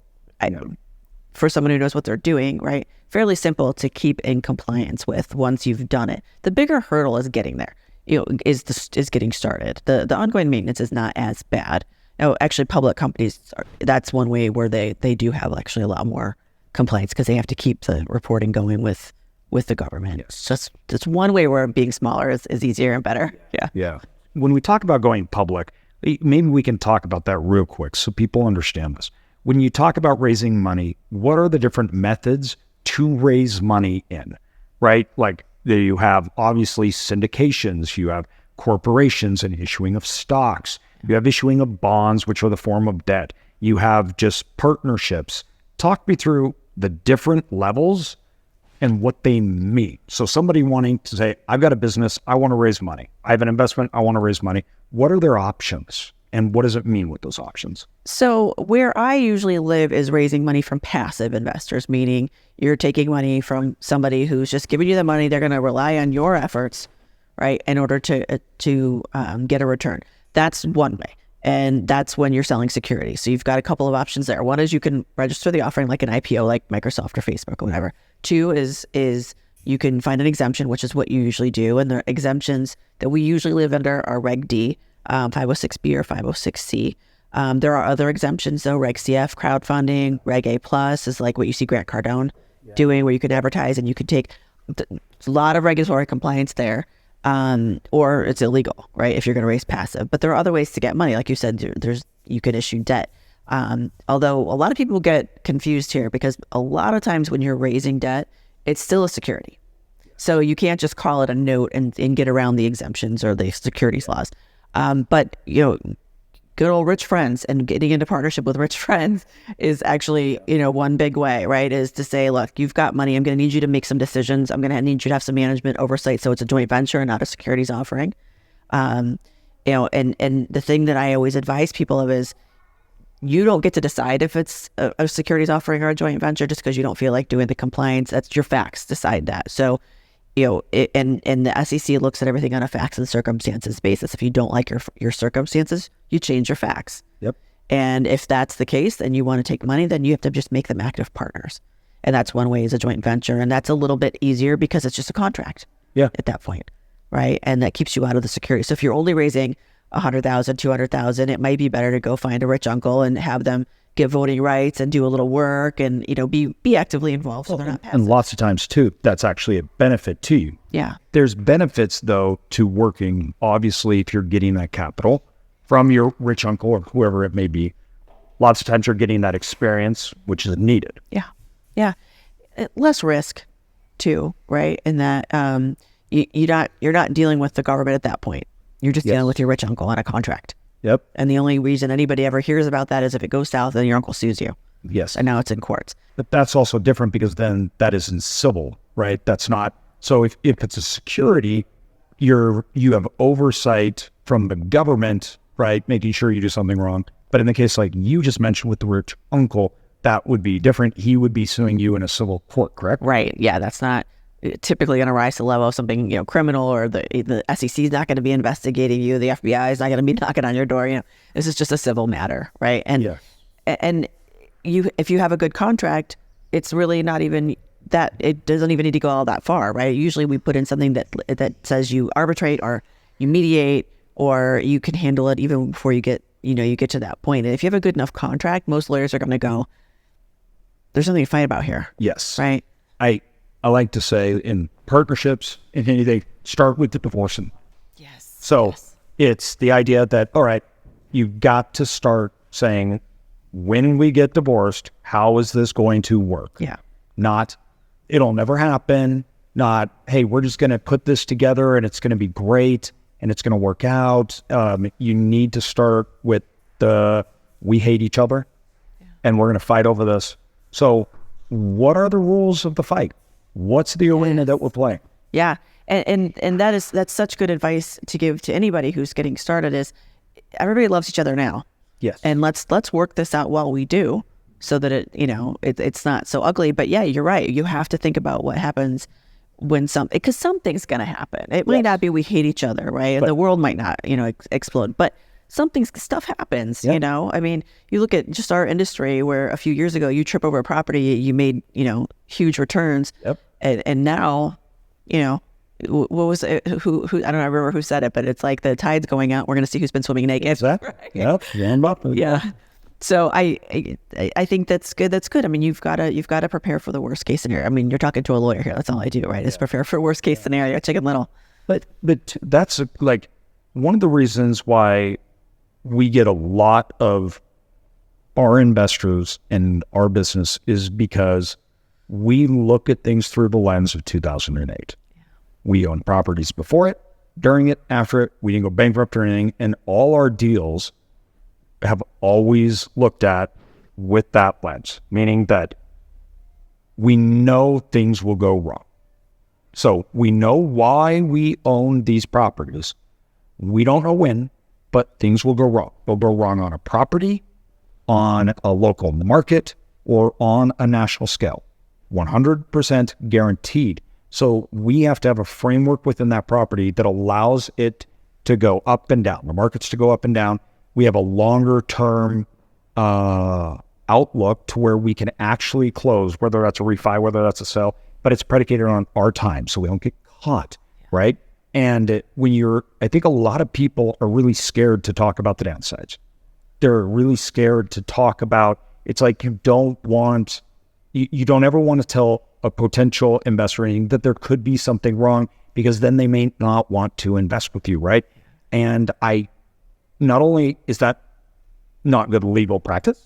S2: For someone who knows what they're doing, right? Fairly simple to keep in compliance with once you've done it. The bigger hurdle is getting there, is getting started. The ongoing maintenance is not as bad. Now, actually, public companies, that's one way where they do have actually a lot more complaints because they have to keep the reporting going with the government.
S1: Yes.
S2: That's one way where being smaller is easier and better. Yeah.
S1: Yeah. When we talk about going public, maybe we can talk about that real quick so people understand this. When you talk about raising money, what are the different methods to raise money in, right? Like You have obviously syndications, you have corporations and issuing of stocks, you have issuing of bonds, which are the form of debt. You have just partnerships. Talk me through the different levels and what they mean. So somebody wanting to say, I've got a business, I want to raise money. I have an investment, I want to raise money. What are their options? And what does it mean with those options?
S2: So where I usually live is raising money from passive investors, meaning you're taking money from somebody who's just giving you the money. They're going to rely on your efforts, right, in order to get a return. That's one way. And that's when you're selling securities. So you've got a couple of options there. One is you can register the offering like an IPO, like Microsoft or Facebook or whatever. Two is you can find an exemption, which is what you usually do. And the exemptions that we usually live under are Reg D, 506B or 506C. There are other exemptions though, Reg CF, crowdfunding, Reg A plus is like what you see Grant Cardone doing, where you could advertise and you could take a lot of regulatory compliance there. Or it's illegal, right, if you're going to raise passive. But there are other ways to get money. Like you said, you can issue debt. Although a lot of people get confused here because a lot of times when you're raising debt, it's still a security. So you can't just call it a note and get around the exemptions or the securities laws. But, good old rich friends and getting into partnership with rich friends is actually, one big way, right, is to say, look, you've got money. I'm going to need you to make some decisions. I'm going to need you to have some management oversight. So it's a joint venture and not a securities offering. And the thing that I always advise people of is you don't get to decide if it's a securities offering or a joint venture just because you don't feel like doing the compliance. That's your facts decide that. So, and the SEC looks at everything on a facts and circumstances basis. If you don't like your circumstances, you change your facts.
S1: Yep.
S2: And if that's the case, then you want to take money, then you have to just make them active partners. And that's one way is a joint venture. And that's a little bit easier because it's just a contract at that point, right? And that keeps you out of the security. So if you're only raising $100,000, $200,000, it might be better to go find a rich uncle and have them get voting rights and do a little work and, be actively involved so they're not passive.
S1: And lots of times, too, that's actually a benefit to you.
S2: Yeah.
S1: There's benefits, though, to working, obviously, if you're getting that capital from your rich uncle or whoever it may be. Lots of times you're getting that experience, which is needed.
S2: Yeah. Yeah. Less risk, too, right? In that you're not dealing with the government at that point. You're just dealing with your rich uncle on a contract.
S1: Yep.
S2: And the only reason anybody ever hears about that is if it goes south and your uncle sues you.
S1: Yes.
S2: And now it's in courts.
S1: But that's also different because then that is in civil, right? That's not. So if it's a security, you have oversight from the government, right? Making sure you do something wrong. But in the case like you just mentioned with the rich uncle, that would be different. He would be suing you in a civil court, correct?
S2: Right. Yeah. That's not typically going to rise to the level of something, criminal, or the SEC is not going to be investigating you. The FBI is not going to be knocking on your door. This is just a civil matter. Right. And, if you have a good contract, it's really not even that, it doesn't even need to go all that far. Right. Usually we put in something that says you arbitrate or you mediate or you can handle it even before you get to that point. And if you have a good enough contract, most lawyers are going to go, there's something to fight about here.
S1: Yes.
S2: Right.
S1: I like to say in partnerships, in anything, start with the divorcing.
S2: Yes.
S1: So it's the idea that, all right, you've got to start saying, when we get divorced, how is this going to work?
S2: Yeah.
S1: Not, it'll never happen. Not, hey, we're just going to put this together and it's going to be great and it's going to work out. You need to start with we hate each other and we're going to fight over this. So what are the rules of the fight? What's the arena that we're playing?
S2: Yeah. And that's such good advice to give to anybody who's getting started is everybody loves each other now.
S1: Yes.
S2: And let's work this out while we do so that it's not so ugly. But yeah, you're right. You have to think about what happens when because something's going to happen. It might not be we hate each other, right? The world might not, explode, but stuff happens, I mean, you look at just our industry where a few years ago you trip over a property, you made, huge returns. Yep. And now, what was it? Who I don't remember who said it, but it's like the tide's going out. We're going to see who's been swimming naked.
S1: Exactly. Right? Yep.
S2: Yeah. So I think that's good. That's good. I mean, you've got to prepare for the worst case scenario. I mean, you're talking to a lawyer here. That's all I do, right? Is prepare for worst case scenario, Chicken Little.
S1: But that's like one of the reasons why we get a lot of our investors in our business is because we look at things through the lens of 2008. We own properties before it, during it, after it. We didn't go bankrupt or anything. And all our deals have always looked at with that lens, meaning that we know things will go wrong. So we know why we own these properties. We don't know when, but things will go wrong. They'll go wrong on a property, on a local market, or on a national scale. 100% guaranteed. So we have to have a framework within that property that allows it to go up and down, the markets to go up and down. We have a longer term outlook to where we can actually close, whether that's a refi, whether that's a sell, but it's predicated on our time so we don't get caught, right? And I think a lot of people are really scared to talk about the downsides. They're really scared to talk about, it's like you don't ever want to tell a potential investor that there could be something wrong, because then they may not want to invest with you, right? And not only is that not good legal practice,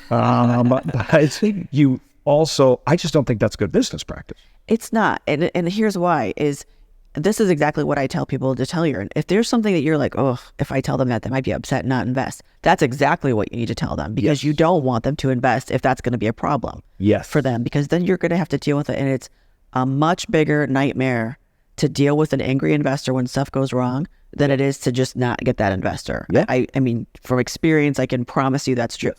S1: but I think I just don't think that's good business practice.
S2: It's not. And here's why is this is exactly what I tell people to tell you. If there's something that you're like, oh, if I tell them that, they might be upset and not invest. That's exactly what you need to tell them, because you don't want them to invest if that's going to be a problem for them, because then you're going to have to deal with it. And it's a much bigger nightmare to deal with an angry investor when stuff goes wrong than it is to just not get that investor. Yeah. I mean, from experience, I can promise you that's true.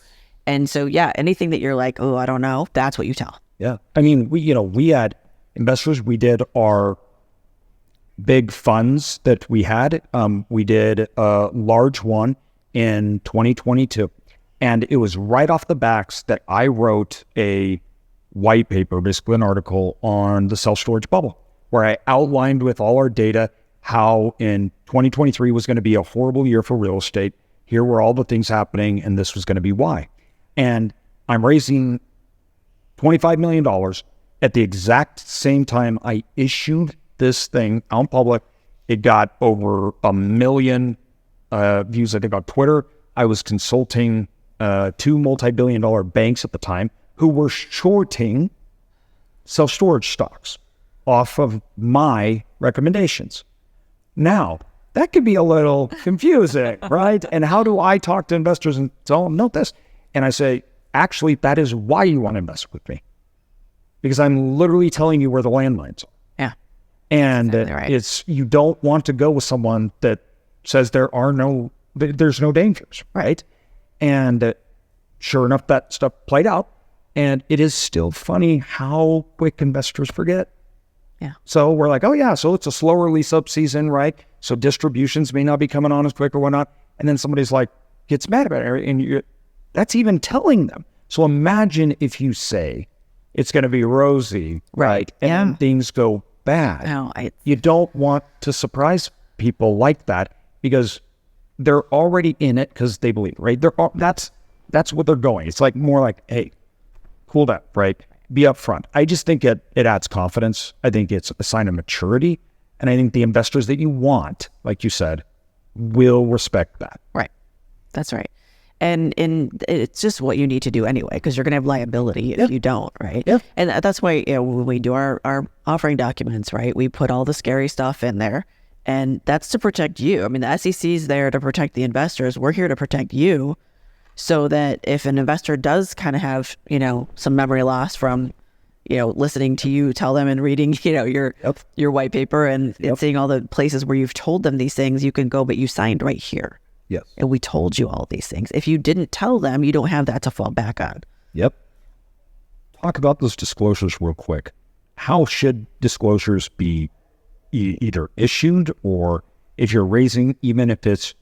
S2: And so, anything that you're like, oh, I don't know, that's what you tell.
S1: Yeah. I mean, we had investors, we did our big funds that we had. We did a large one in 2022. And it was right off the backs that I wrote a white paper, basically an article on the self-storage bubble, where I outlined with all our data how in 2023 was going to be a horrible year for real estate. Here were all the things happening, and this was going to be why. And I'm raising $25 million at the exact same time I issued this thing out public. It got over 1 million views, I think, on Twitter. I was consulting 2 multi-billion-dollar banks at the time who were shorting self-storage stocks off of my recommendations. Now, that could be a little confusing, right? And how do I talk to investors and tell them, note this? And I say, actually, that is why you want to invest with me, because I'm literally telling you where the landmines are.
S2: Yeah.
S1: And right. You don't want to go with someone that says there's no dangers, right? And sure enough, that stuff played out. And it is still funny how quick investors forget.
S2: Yeah.
S1: So we're like, oh yeah, so it's a slower lease up season, right? So distributions may not be coming on as quick or whatnot. And then somebody's like, gets mad about it. And that's even telling them. So imagine if you say it's going to be rosy, right? And things go bad.
S2: No,
S1: you don't want to surprise people like that, because they're already in it because they believe, right? That's what they're going. It's like more like, hey, cool down, right? Be upfront. I just think it adds confidence. I think it's a sign of maturity. And I think the investors that you want, like you said, will respect that.
S2: Right. That's right. And it's just what you need to do anyway, because you're going to have liability if you don't, right?
S1: Yeah.
S2: And that's why when we do our offering documents, right, we put all the scary stuff in there, and that's to protect you. I mean, the SEC is there to protect the investors. We're here to protect you, so that if an investor does kind of have, some memory loss from, listening to you tell them and reading, your white paper and seeing all the places where you've told them these things, you can go, but you signed right here.
S1: Yes.
S2: And we told you all these things. If you didn't tell them, you don't have that to fall back on.
S1: Yep. Talk about those disclosures real quick. How should disclosures be either issued, or if you're raising, even if it's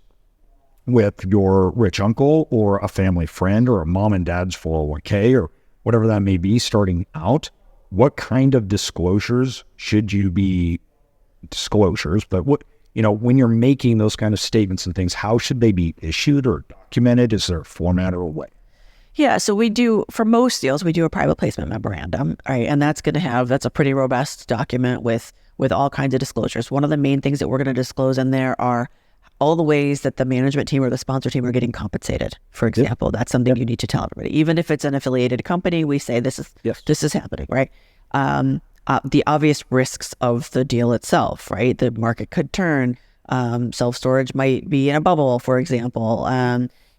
S1: with your rich uncle or a family friend or a mom and dad's 401k or whatever that may be starting out, what kind of disclosures should you be disclosures? But when you're making those kind of statements and things, how should they be issued or documented? Is there a format or a way?
S2: Yeah, so we do, for most deals, we do a private placement memorandum, right? And that's a pretty robust document with all kinds of disclosures. One of the main things that we're going to disclose in there are all the ways that the management team or the sponsor team are getting compensated. For example, that's something you need to tell everybody. Even if it's an affiliated company, we say this is happening, right? the obvious risks of the deal itself, right? The market could turn. Self-storage might be in a bubble, for example.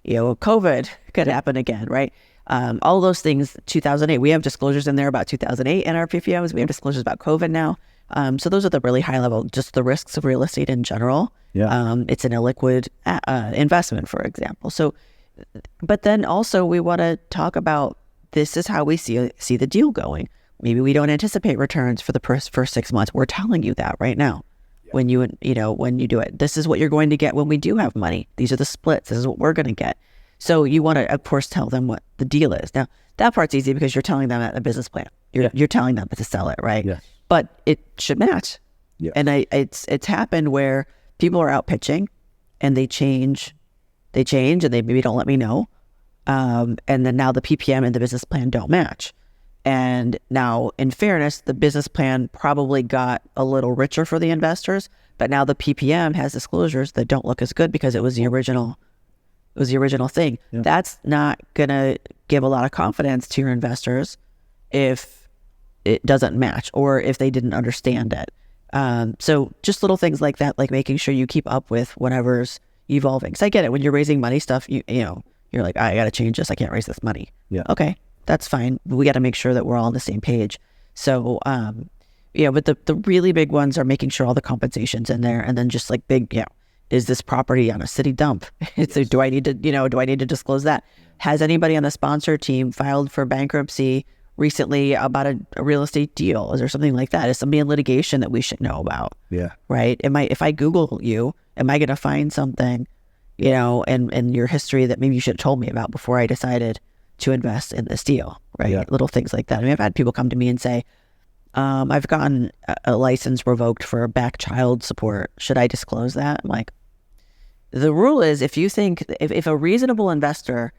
S2: COVID could happen again, right? All those things, 2008, we have disclosures in there about 2008 in our PPMs. We have disclosures about COVID now. So those are the really high level, just the risks of real estate in general.
S1: Yeah.
S2: It's an illiquid investment, for example. So, but then also we want to talk about, this is how we see the deal going. Maybe we don't anticipate returns for the first 6 months. We're telling you that right now. When you do it, this is what you're going to get when we do have money. These are the splits. This is what we're going to get. So you want to, of course, tell them what the deal is. Now, that part's easy because you're telling them at a business plan. You're telling them to sell it, right?
S1: Yes.
S2: But it should match.
S1: Yeah.
S2: And it's happened where people are out pitching and they change and they maybe don't let me know. And then now the PPM and the business plan don't match. And now, in fairness, the business plan probably got a little richer for the investors, but now the PPM has disclosures that don't look as good because it was the original thing. Yeah. That's not gonna give a lot of confidence to your investors if it doesn't match or if they didn't understand it. So just little things like that, like making sure you keep up with whatever's evolving. So I get it, when you're raising money stuff, you're like, I got to change this. I can't raise this money.
S1: Yeah.
S2: Okay. That's fine. But we got to make sure that we're all on the same page. So, but the really big ones are making sure all the compensation's in there, and then just like big, is this property on a city dump? It's like, do I need to disclose that? Has anybody on the sponsor team filed for bankruptcy recently about a real estate deal? Is there something like that? Is somebody in litigation that we should know about?
S1: Yeah.
S2: Right. If I Google you, am I going to find something, and your history that maybe you should have told me about before I decided to invest in this deal, right? Yeah. Little things like that. I mean, I've had people come to me and say, I've gotten a license revoked for back child support. Should I disclose that? I'm like, the rule is, if you think, if a reasonable investor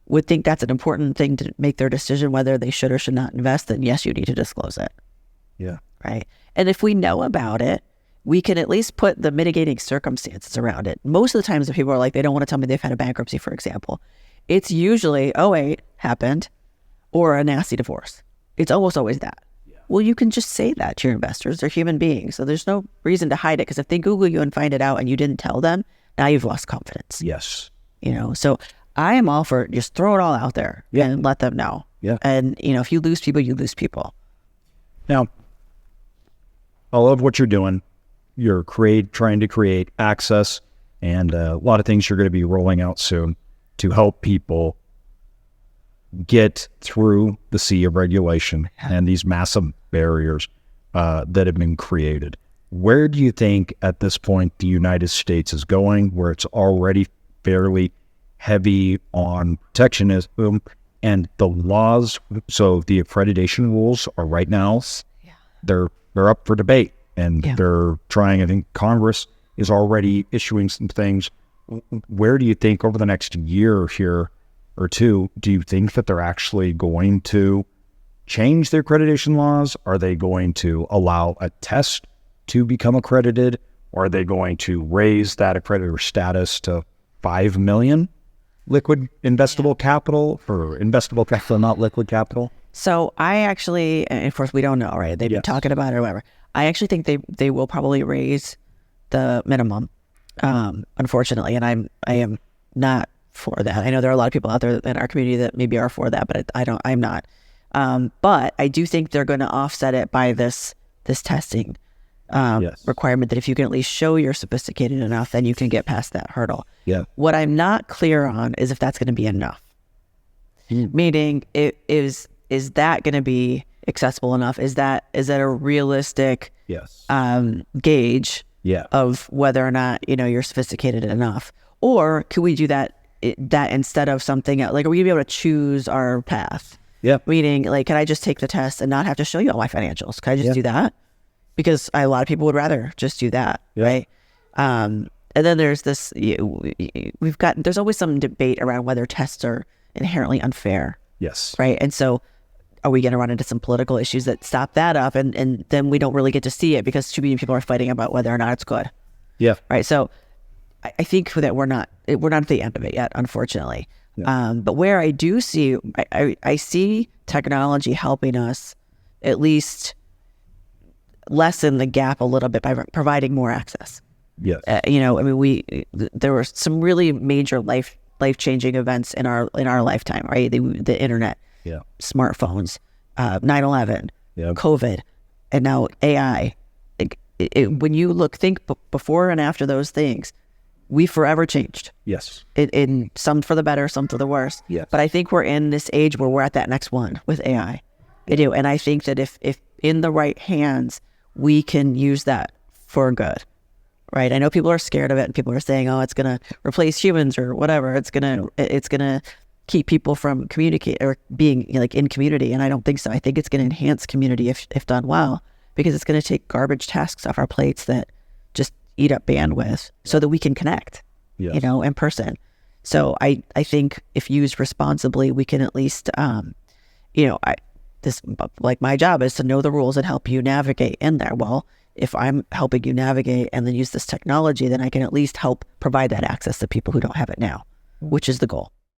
S2: would think that's an important thing to make their decision whether they should or should not invest, then yes, you need to disclose it.
S1: Yeah.
S2: Right. And if we know about it, we can at least put the mitigating circumstances around it. Most of the times, if people are like, they don't want to tell me they've had a bankruptcy, for example, it's usually 08 happened or a nasty divorce. It's almost always that. Yeah. Well, you can just say that to your investors. They're human beings. So there's no reason to hide it, because if they Google you and find it out and you didn't tell them, now you've lost confidence.
S1: Yes.
S2: So I am all for just throw it all out there and let them know.
S1: Yeah.
S2: And, if you lose people, you lose people.
S1: Now, I love what you're doing. You're trying to create access, and a lot of things you're going to be rolling out soon to help people get through the sea of regulation and these massive barriers that have been created. Where do you think at this point the United States is going, where it's already fairly heavy on protectionism and the laws? So the accreditation rules are right now, they're up for debate, and they're trying, I think Congress is already issuing some things. Where do you think over the next year here or two, do you think that they're actually going to change their accreditation laws? Are they going to allow a test to become accredited? Or are they going to raise that accreditor status to 5 million liquid investable capital, for investable capital, not liquid capital?
S2: So I actually, and of course we don't know, right? They've been talking about it or whatever. I actually think they will probably raise the minimum. Unfortunately, and I am not for that. I know there are a lot of people out there in our community that maybe are for that, but I'm not. But I do think they're going to offset it by this testing requirement, that if you can at least show you're sophisticated enough, then you can get past that hurdle.
S1: Yeah.
S2: What I'm not clear on is if that's going to be enough. Meaning, is that going to be accessible enough? Is that a realistic gauge of whether or not you're sophisticated enough? Or could we do that instead of something else? Like, are we gonna be able to choose our path? Yeah. Meaning, like, can I just take the test and not have to show you all my financials? Can I just do that? Because a lot of people would rather just do that, right? And then there's this, there's always some debate around whether tests are inherently unfair.
S1: Yes.
S2: Right. And so are we going to run into some political issues that stop that up? And then we don't really get to see it because too many people are fighting about whether or not it's good. Yeah. Right. So I think that we're not at the end of it yet, unfortunately. Yeah. But where I do see, I see technology helping us at least lessen the gap a little bit by providing more access.
S1: Yes.
S2: There were some really major life-changing events in our lifetime, right? The internet, smartphones, 9/11, COVID, and now AI. When you think before and after those things, we forever changed.
S1: Yes.
S2: In some for the better, some for the worse.
S1: Yes.
S2: But I think we're in this age where we're at that next one with AI. And I think that if in the right hands, we can use that for good, right? I know people are scared of it, and people are saying, "Oh, it's going to replace humans or whatever. It's gonna keep people from communicate or being in community." And I don't think so. I think it's going to enhance community if done well, because it's going to take garbage tasks off our plates that just eat up bandwidth, so that we can connect, in person. So I think if used responsibly, we can at least, my job is to know the rules and help you navigate in there. Well, if I'm helping you navigate and then use this technology, then I can at least help provide that access to people who don't have it now, which is the goal.